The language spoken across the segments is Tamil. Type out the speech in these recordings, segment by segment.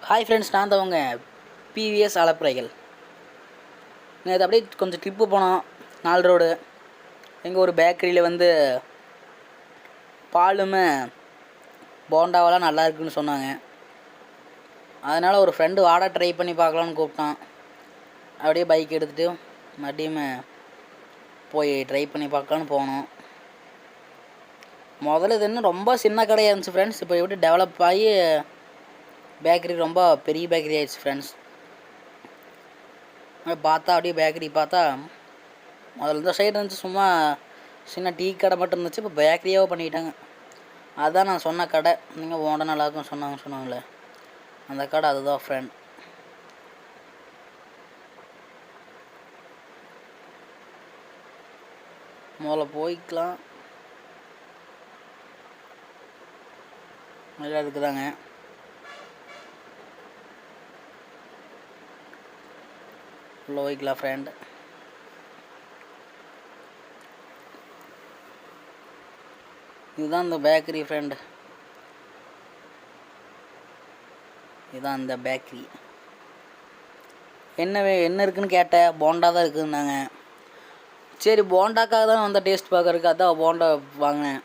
ஹாய் ஃப்ரெண்ட்ஸ், நான் தான் உங்கள் பிவிஎஸ் அலப்புரைகள். நேற்று அப்படியே கொஞ்சம் ட்ரிப்பு போனோம். 4 ரோடு எங்கள் ஒரு பேக்கரியில் வந்து பாலுமே போண்டாவெல்லாம் நல்லா இருக்குதுன்னு சொன்னாங்க. அதனால் ஒரு ஃப்ரெண்டு வாடா ட்ரை பண்ணி பார்க்கலான்னு கூப்பிட்டான். அப்படியே பைக் எடுத்துகிட்டு மறுபடியும் போய் ட்ரை பண்ணி பார்க்கலான்னு போனோம். முதல்ல இது இன்னும் ரொம்ப சின்ன கடையாக இருந்துச்சு ஃப்ரெண்ட்ஸ். இப்போ எப்படி டெவலப் ஆகி பேக்கரி ரொம்ப பெரிய பேக்கரி ஆகிடுச்சு ஃப்ரெண்ட்ஸ். பார்த்தா அப்படியே பேக்கரி பார்த்தா முதல்ல இந்த சைடு இருந்துச்சு சும்மா சின்ன டீ கடை மட்டும் இருந்துச்சு. இப்போ பேக்கரியாகவே பண்ணிக்கிட்டாங்க. அதுதான் நான் சொன்ன கடை. நீங்கள் ஓண்ட நல்லாயிருக்கும் சொன்னாங்களே அந்த கடை அதுதான் ஃப்ரெண்ட். முதல்ல போய்க்கலாம். நல்லா இருக்குதாங்க. உள்ள போய்க்கலாம் ஃப்ரெண்ட். இதுதான் இந்த பேக்கரி ஃப்ரெண்ட். இதுதான் இந்த பேக்கரி. என்ன இருக்குதுன்னு கேட்டேன். போண்டா தான் இருக்குதுன்னாங்க. சரி, போண்டாக்காக தான் வந்த டேஸ்ட் பார்க்கறதுக்கு அதான் போண்டா வாங்கினேன்.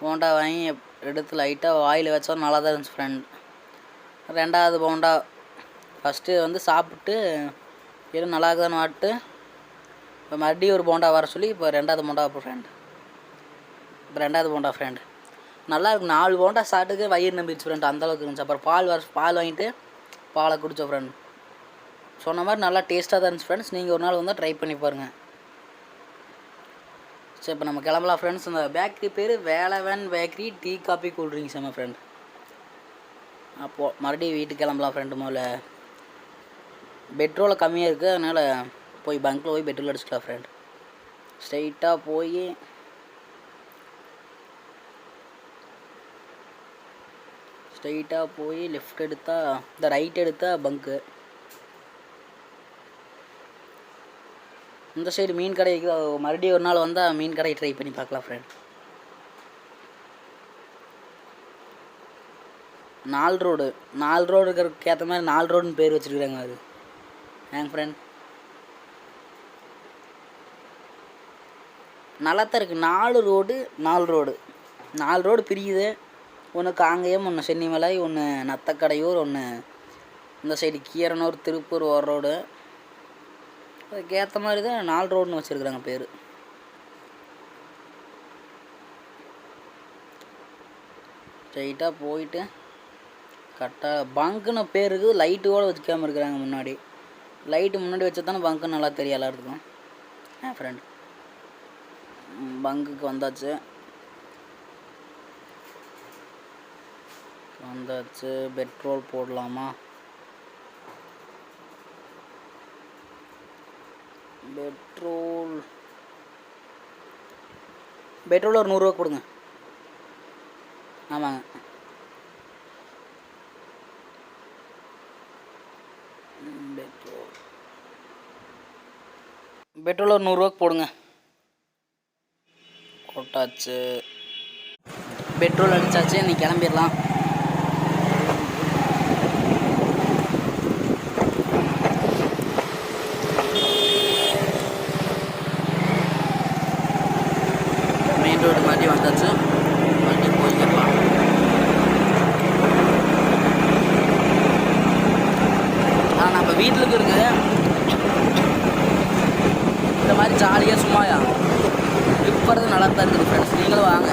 போண்டா வாங்கி எடுத்து லைட்டாக வாயில் வச்சா நல்லா தான் இருந்துச்சு ஃப்ரெண்ட். ரெண்டாவது போண்டா ஃபஸ்ட்டு வந்து சாப்பிட்டு எதுவும் நல்லா இருக்குதான்னு வாட்டு இப்போ மறுபடியும் ஒரு போண்டா வர சொல்லி இப்போ ரெண்டாவது போண்டா ஃப்ரெண்ட். நல்லா இருக்கும். 4 போண்டா சாப்பிட்டுக்கு வயிறு நம்பிடுச்சு ஃப்ரெண்ட். அந்தளவுக்கு இருந்துச்சு. அப்புறம் பால் வாங்கிட்டு பாலை குடித்தோம் ஃப்ரெண்ட். சொன்ன மாதிரி நல்லா டேஸ்ட்டாக தான் இருந்துச்சு ஃப்ரெண்ட்ஸ். நீங்கள் ஒரு நாள் வந்து ட்ரை பண்ணி பாருங்கள். சரி, இப்போ நம்ம கிளம்பலாம் ஃப்ரெண்ட்ஸ். அந்த பேக்கரி பேர் Velavan bakery tea coffee cool drinks friend. அப்போது மறுபடியும் வீட்டுக்கு கிளம்பலாம் ஃப்ரெண்டு. முதல்ல பெட்ரோலை கம்மியாக இருக்குது, அதனால் போய் பங்க்கில் போய் பெட்ரோல் அடிச்சுக்கலாம் ஃப்ரெண்ட். ஸ்ட்ரைட்டாக போய் லெஃப்ட் எடுத்தால் இந்த ரைட் எடுத்தால் பங்க்கு. இந்த சைடு மீன் கடைக்கு மறுபடியும் ஒரு நாள் வந்தால் மீன் கடை ட்ரை பண்ணி பார்க்கலாம் ஃப்ரெண்ட். 4 ரோடு இருக்கிறதுக்கு ஏற்ற மாதிரி 4 ரோடுன்னு பேர் வச்சுருக்குறாங்க. அது ஏங்க ஃப்ரெண்ட் நல்லா தான் இருக்குது. 4 ரோடு பிரியுது. ஒன்று காங்கேயம், ஒன்று சென்னிமலை, ஒன்று நத்தக்கடையூர், ஒன்று இந்த சைடு கீரனூர் திருப்பூர் ஒரு ரோடு. அதுக்கேற்ற மாதிரி தான் 4 ரோடுன்னு வச்சுருக்குறாங்க பேர். ஸ்ட்ரைட்டாக போயிட்டு கரெக்டாக பங்குன்னு பேர் இருக்குது. லைட்டு கூட வச்சுக்காமல் இருக்கிறாங்க. முன்னாடி வச்சு தானே பங்கு நல்லா தெரியும் எல்லாத்துக்கும். ஃப்ரெண்ட் பங்குக்கு வந்தாச்சு. பெட்ரோல் போடலாமா? பெட்ரோல் ஒரு 100 ரூபா கொடுங்க. ஆமாங்க. பெட்ரோல் ஒரு 100 ரூபாய்க்கு போடுங்க. போட்டாச்சு. பெட்ரோல் அடித்தாச்சு. இன்னைக்கு கிளம்பிடலாம். மெயின் ரோடு மாதிரி வந்தாச்சு. வண்டி போய்க்கலாம். நம்ம வீட்டுக்கு இருக்குது. இந்த மாதிரி ஜாலியாக சும்மாயா ட்ரிப் போகிறது நல்லா தான் இருக்குது ஃப்ரெண்ட்ஸ். நீங்களும் வாங்க.